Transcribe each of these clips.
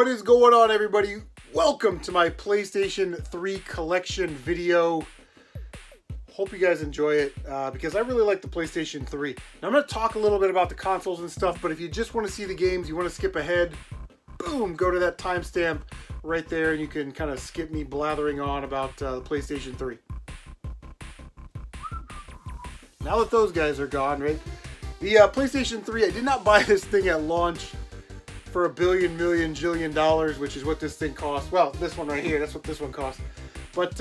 What is going on, everybody? Welcome to my PlayStation 3 Collection video. Hope you guys enjoy it because I really like the PlayStation 3. Now, I'm going to talk a little bit about the consoles and stuff, but if you just want to see the games, you want to skip ahead, boom, go to that timestamp right there and you can kind of skip me blathering on about the PlayStation 3. Now that those guys are gone, right? The PlayStation 3, I did not buy this thing at launch for $1 billion, million, jillion dollars, which is what this thing costs. Well, this one right here, that's what this one costs. But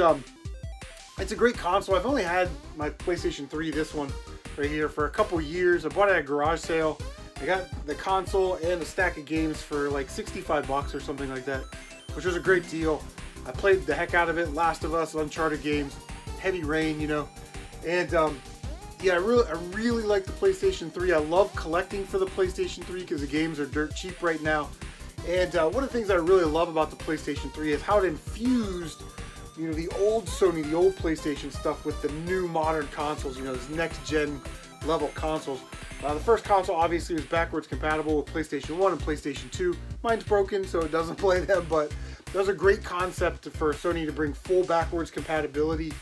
it's a great console. I've only had my PlayStation 3, this one right here, for a couple years. I bought it at a garage sale. I got the console and a stack of games for like 65 bucks or something like that, which was a great deal. I played the heck out of it. Last of Us, Uncharted games, Heavy Rain, you know. And yeah, I really like the PlayStation 3. I love collecting for the PlayStation 3 because the games are dirt cheap right now. And one of the things I really love about the PlayStation 3 is how it infused, you know, the old Sony, the old PlayStation stuff with the new modern consoles, you know, these next-gen level consoles. The first console obviously was backwards compatible with PlayStation 1 and PlayStation 2. Mine's broken, so it doesn't play them, but that was a great concept for Sony to bring full backwards compatibility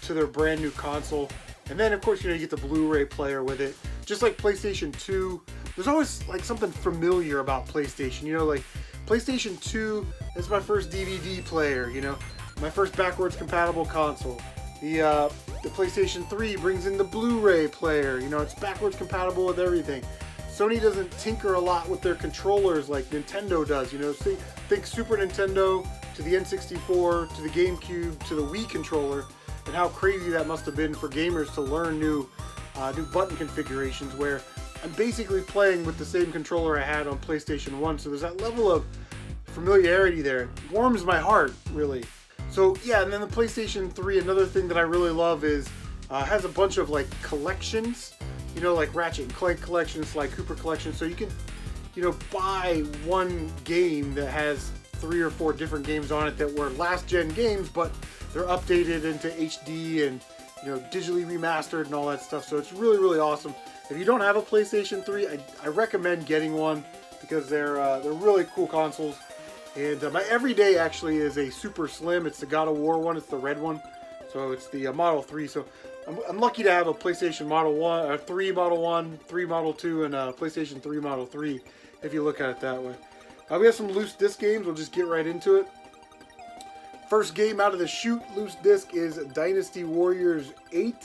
to their brand new console. And then, of course, you know, you get the Blu-ray player with it. Just like PlayStation 2, there's always like something familiar about PlayStation. You know, like PlayStation 2 is my first DVD player, you know, my first backwards compatible console. The PlayStation 3 brings in the Blu-ray player. You know, it's backwards compatible with everything. Sony doesn't tinker a lot with their controllers like Nintendo does. You know, think Super Nintendo to the N64 to the GameCube to the Wii controller. And how crazy that must have been for gamers to learn new button configurations, where I'm basically playing with the same controller I had on PlayStation 1. So there's that level of familiarity there. It warms my heart, really. So yeah, and then the PlayStation 3, another thing that I really love is has a bunch of like collections, you know, like Ratchet and Clank collections, Sly Cooper collections. So you can, you know, buy one game that has 3 or 4 different games on it that were last gen games, but they're updated into HD and, you know, digitally remastered and all that stuff. So it's really, really awesome. If you don't have a PlayStation 3, I recommend getting one because they're really cool consoles. And my everyday actually is a Super Slim. It's the God of War one. It's the red one. So it's the Model 3. So I'm lucky to have a PlayStation Model 1, or 3 Model 1, 3 Model 2, and a PlayStation 3 Model 3, if you look at it that way. We have some loose disc games. We'll just get right into it. First game out of the chute, loose disc, is Dynasty Warriors 8.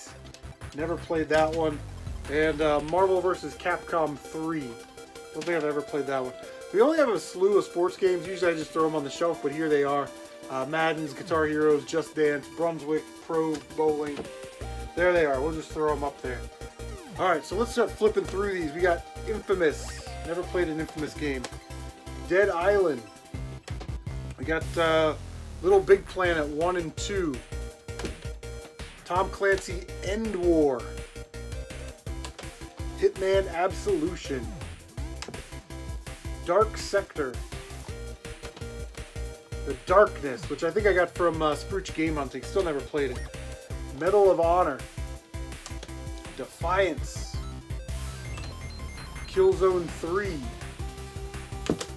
Never played that one. And Marvel vs. Capcom 3. Don't think I've ever played that one. We only have a slew of sports games. Usually I just throw them on the shelf, but here they are. Madden's, Guitar Heroes, Just Dance, Brunswick, Pro Bowling. There they are. We'll just throw them up there. Alright, so let's start flipping through these. We got Infamous. Never played an Infamous game. Dead Island. We got Little Big Planet 1 and 2. Tom Clancy End War. Hitman Absolution. Dark Sector. The Darkness, which I think I got from Spruce Game Hunting. Still never played it. Medal of Honor. Defiance. Killzone 3.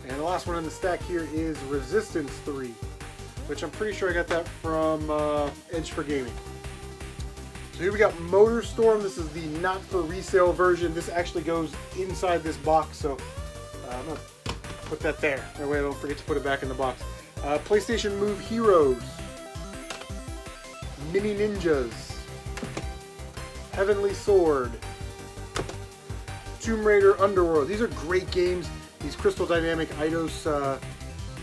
And the last one in the stack here is Resistance 3, which I'm pretty sure I got that from Edge for Gaming. So here we got MotorStorm. This is the not for resale version. This actually goes inside this box, so I'm going to put that there. That way I don't forget to put it back in the box. PlayStation Move Heroes. Mini Ninjas. Heavenly Sword. Tomb Raider Underworld. These are great games. These Crystal Dynamic Eidos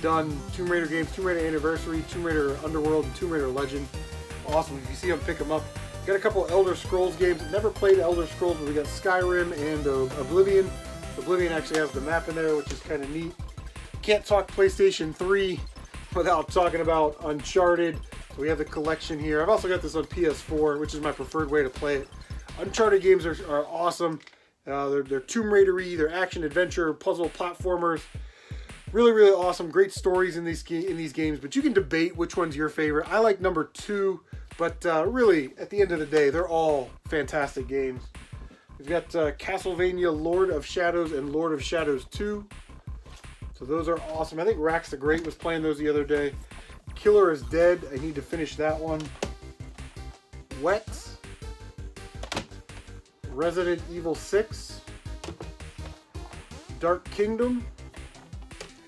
done Tomb Raider games, Tomb Raider Anniversary, Tomb Raider Underworld, and Tomb Raider Legend. Awesome. If you see them, pick them up. Got a couple Elder Scrolls games. Never played Elder Scrolls, but we got Skyrim and Oblivion. Oblivion actually has the map in there, which is kind of neat. Can't talk PlayStation 3 without talking about Uncharted. So we have the collection here. I've also got this on PS4, which is my preferred way to play it. Uncharted games are awesome. They're Tomb Raider-y, they're action-adventure, puzzle platformers. Really, really awesome. Great stories in these games, but you can debate which one's your favorite. I like number 2, but really, at the end of the day, they're all fantastic games. We've got Castlevania Lord of Shadows and Lord of Shadows 2. So those are awesome. I think Rax the Great was playing those the other day. Killer is Dead. I need to finish that one. Wet. Resident Evil 6. Dark Kingdom.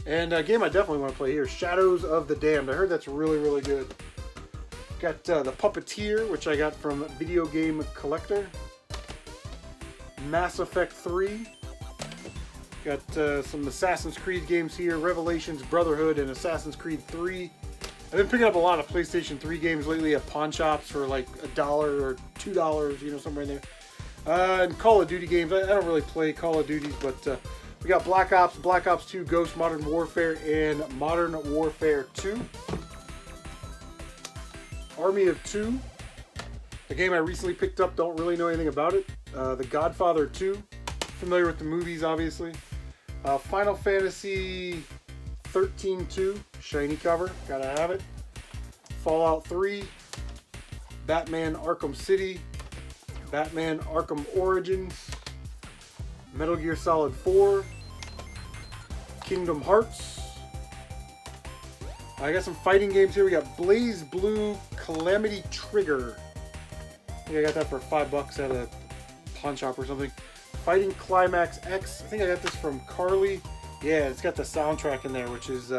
And a game I definitely want to play here, Shadows of the Damned. I heard that's really, really good. Got The Puppeteer, which I got from Video Game Collector. Mass Effect 3. Got some Assassin's Creed games here, Revelations, Brotherhood, and Assassin's Creed 3. I've been picking up a lot of PlayStation 3 games lately at pawn shops for like $1 or $2, you know, somewhere in there. And Call of Duty games. I don't really play Call of Duties, but we got Black Ops, Black Ops 2, Ghost, Modern Warfare, and Modern Warfare 2. Army of Two, a game I recently picked up, don't really know anything about it. The Godfather 2, familiar with the movies, obviously. Final Fantasy 13-2, shiny cover, gotta have it. Fallout 3, Batman Arkham City, Batman Arkham Origins, Metal Gear Solid 4, Kingdom Hearts. I got some fighting games here. We got Blaze Blue Calamity Trigger. I think I got that for $5 at a pawn shop or something. Fighting Climax X. I think I got this from Carly. Yeah, it's got the soundtrack in there, which is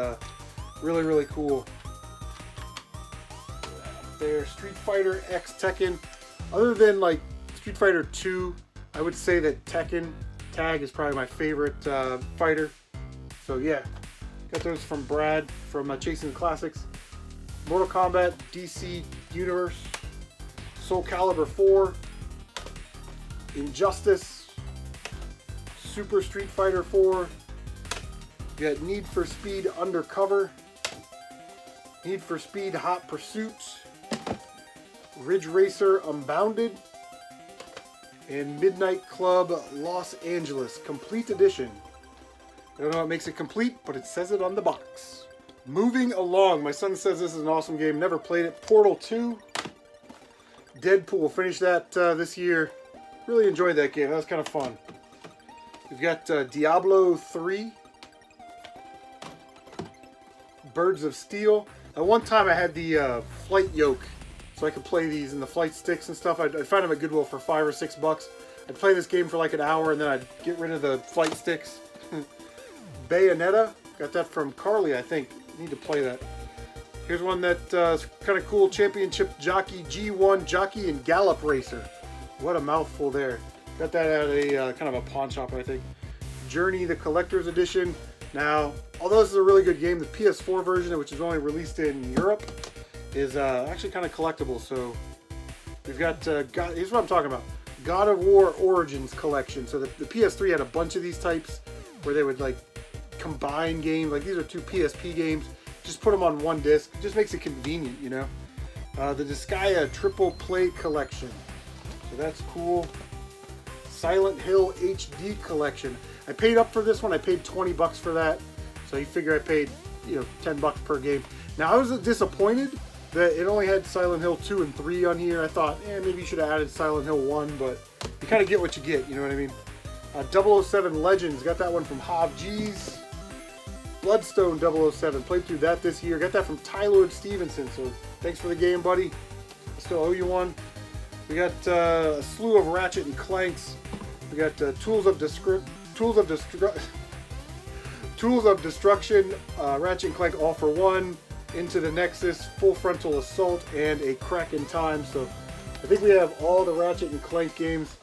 really, really cool. There, Street Fighter X Tekken. Other than like Street Fighter 2, I would say that Tekken Tag is probably my favorite fighter. So yeah, got those from Brad from Chasing the Classics. Mortal Kombat DC Universe. Soul Calibur 4. Injustice. Super Street Fighter 4. You got Need for Speed Undercover. Need for Speed Hot Pursuit. Ridge Racer Unbounded. And Midnight Club Los Angeles Complete Edition. I don't know what makes it complete, but it says it on the box. Moving along, my son says this is an awesome game. Never played it. Portal 2. Deadpool. Finished that this year. Really enjoyed that game. That was kind of fun. We've got Diablo 3. Birds of Steel. At one time I had the flight yoke, so I could play these and the flight sticks and stuff. I'd find them at Goodwill for $5 or $6. I'd play this game for like an hour and then I'd get rid of the flight sticks. Bayonetta. Got that from Carly, I think. Need to play that. Here's one that is kind of cool. Championship Jockey G1 Jockey and Gallop Racer. What a mouthful there. Got that at a kind of a pawn shop, I think. Journey the Collector's Edition. Now, although this is a really good game, the PS4 version, which is only released in Europe, is actually kind of collectible. So we've got, here's what I'm talking about. God of War Origins Collection. So the PS3 had a bunch of these types where they would like combine games. Like these are two PSP games. Just put them on one disc. It just makes it convenient, you know. The Disgaea Triple Play Collection. So that's cool. Silent Hill HD Collection. I paid up for this one. I paid $20 for that. So you figure I paid, you know, $10 per game. Now I was disappointed that it only had Silent Hill 2 and 3 on here. I thought, maybe you should have added Silent Hill 1, but you kind of get what you get, you know what I mean? 007 Legends, got that one from Hob G's. Bloodstone 007, played through that this year. Got that from Tylord Stevenson, so thanks for the game, buddy. I still owe you one. We got a slew of Ratchet and Clanks. We got Tools of Destruction, Ratchet and Clank All for One, Into the Nexus, Full Frontal Assault, and A Crack in Time. So I think we have all the Ratchet and Clank games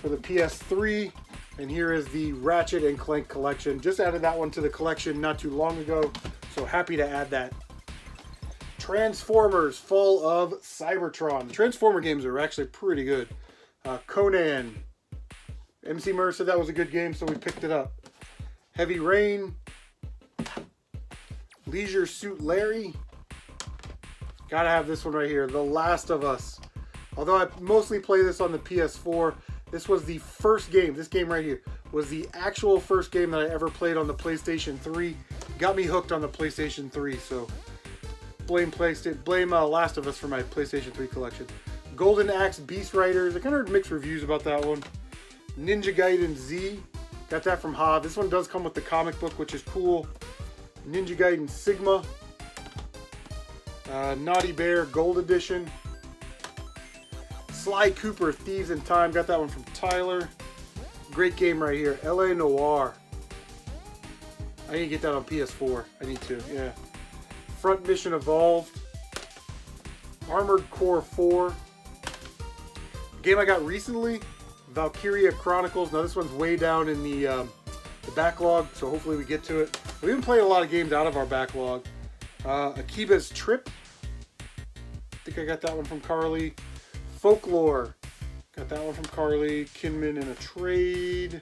for the PS3. And here is the Ratchet and Clank collection. Just added that one to the collection not too long ago, so happy to add that. Transformers Fall of Cybertron. The Transformer games are actually pretty good. Conan. MC Murr said that was a good game, so we picked it up. Heavy Rain. Leisure Suit Larry. Gotta have this one right here. The Last of Us. Although I mostly play this on the PS4, this was the first game. This game right here was the actual first game that I ever played on the PlayStation 3. Got me hooked on the PlayStation 3, so blame Last of Us for my PlayStation 3 collection. Golden Axe Beast Riders. I kind of heard mixed reviews about that one. Ninja Gaiden Z. Got that from Hob. This one does come with the comic book, which is cool. Ninja Gaiden Sigma. Naughty Bear Gold Edition. Sly Cooper Thieves in Time. Got that one from Tyler. Great game right here. LA Noire. I need to get that on PS4. I need to, yeah. Front Mission Evolved. Armored Core 4. Game I got recently. Valkyria Chronicles. Now this one's way down in the backlog, so hopefully we get to it. We've been playing a lot of games out of our backlog. Akiba's Trip. I think I got that one from Carly. Folklore. Got that one from Carly. Kinman in a Trade.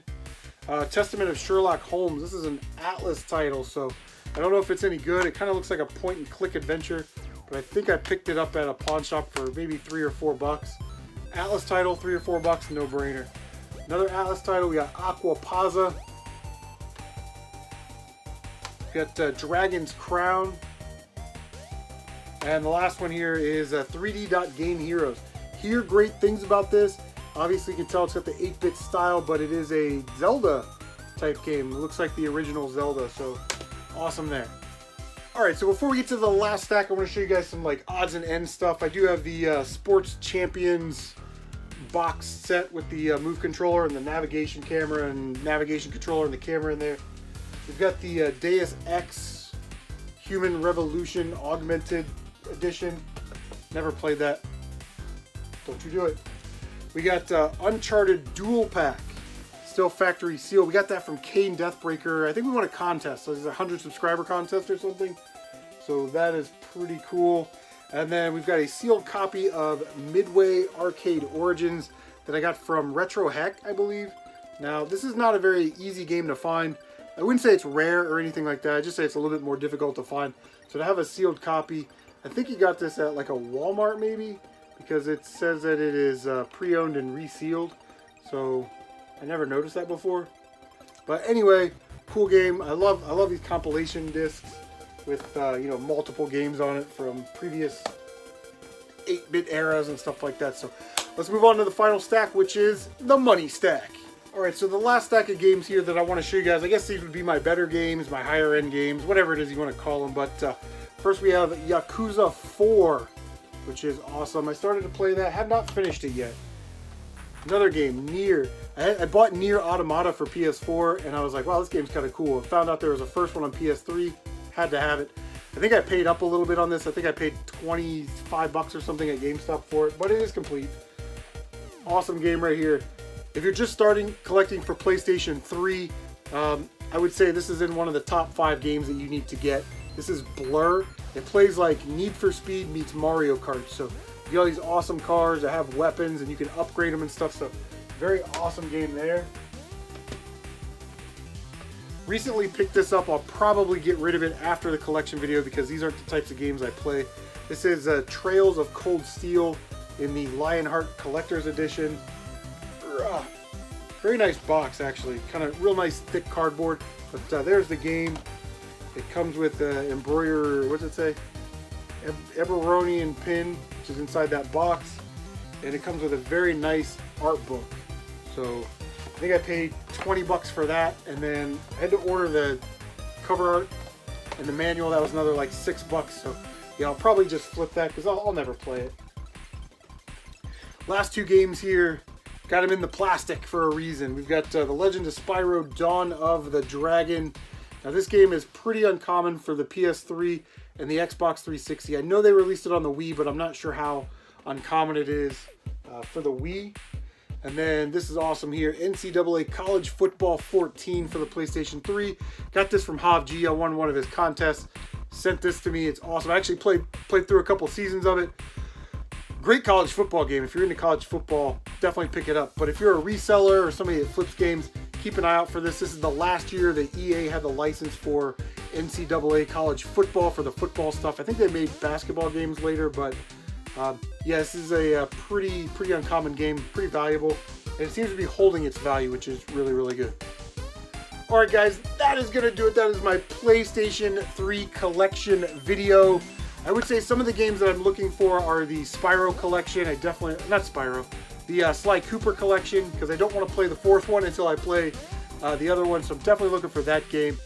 Testament of Sherlock Holmes. This is an Atlas title, so I don't know if it's any good. It kind of looks like a point-and-click adventure, but I think I picked it up at a pawn shop for maybe $3 or $4. Atlas title, $3 or $4, no-brainer. Another Atlas title, we got Aquapazza. We got Dragon's Crown. And the last one here is 3D Game Heroes. Hear great things about this. Obviously you can tell it's got the 8-bit style, but it is a Zelda type game. It looks like the original Zelda, so awesome there. Alright, so before we get to the last stack, I want to show you guys some like odds and ends stuff. I do have the Sports Champions box set with the move controller and the navigation camera and navigation controller and the camera in there. We've got the Deus Ex Human Revolution Augmented Edition. Never played that. Don't you do it. We got Uncharted Dual Pack. Still factory sealed. We got that from Kane Deathbreaker. I think we won a contest. So there's a 100 subscriber contest or something. So that is pretty cool. And then we've got a sealed copy of Midway Arcade Origins that I got from Retro Heck, I believe. Now, this is not a very easy game to find. I wouldn't say it's rare or anything like that. I just say it's a little bit more difficult to find. So to have a sealed copy, I think you got this at like a Walmart maybe, because it says that it is pre-owned and resealed. So I never noticed that before. But anyway, cool game. I love these compilation discs with you know, multiple games on it from previous 8-bit eras and stuff like that. So let's move on to the final stack, which is the money stack. Alright, so the last stack of games here that I want to show you guys, I guess these would be my better games, my higher end games, whatever it is you want to call them. But first we have Yakuza 4, which is awesome. I started to play that, have not finished it yet. Another game, Nier. I bought Nier Automata for PS4, and I was like, wow, this game's kind of cool. I found out there was a first one on PS3, had to have it. I think I paid up a little bit on this. I think I paid $25 or something at GameStop for it, but it is complete. Awesome game right here. If you're just starting collecting for PlayStation 3, I would say this is in one of the top 5 games that you need to get. This is Blur. It plays like Need for Speed meets Mario Kart. So you get all these awesome cars that have weapons and you can upgrade them and stuff. So very awesome game there. Recently picked this up. I'll probably get rid of it after the collection video because these aren't the types of games I play. This is Trails of Cold Steel in the Lionheart Collector's Edition. Very nice box, actually. Kind of real nice thick cardboard. But there's the game. It comes with embroider, what's it say? Eberonian pin, which is inside that box. And it comes with a very nice art book. So I think I paid $20 for that. And then I had to order the cover art and the manual. That was another like $6. So yeah, I'll probably just flip that because I'll never play it. Last 2 games here. Got them in the plastic for a reason. We've got The Legend of Spyro Dawn of the Dragon. Now this game is pretty uncommon for the PS3 and the Xbox 360. I know they released it on the Wii, but I'm not sure how uncommon it is for the Wii. And then this is awesome here. NCAA College Football 14 for the PlayStation 3. Got this from Hav G. I won one of his contests. Sent this to me. It's awesome. I actually played through a couple seasons of it. Great college football game. If you're into college football, definitely pick it up. But if you're a reseller or somebody that flips games, keep an eye out for this. This is the last year that EA had the license for NCAA college football for the football stuff. I think they made basketball games later, but yeah, this is a pretty uncommon game, pretty valuable, and it seems to be holding its value, which is really, really good. Alright guys, that is going to do it. That is my PlayStation 3 collection video. I would say some of the games that I'm looking for are the Spyro collection. Not Spyro, the Sly Cooper collection, because I don't want to play the 4th one until I play the other one, so I'm definitely looking for that game.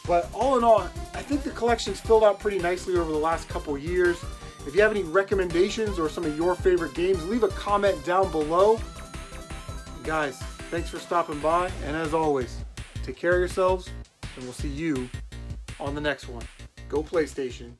But all in all, I think the collection's filled out pretty nicely over the last couple years. If you have any recommendations or some of your favorite games, leave a comment down below. Guys, thanks for stopping by, and as always, take care of yourselves, and we'll see you on the next one. Go PlayStation.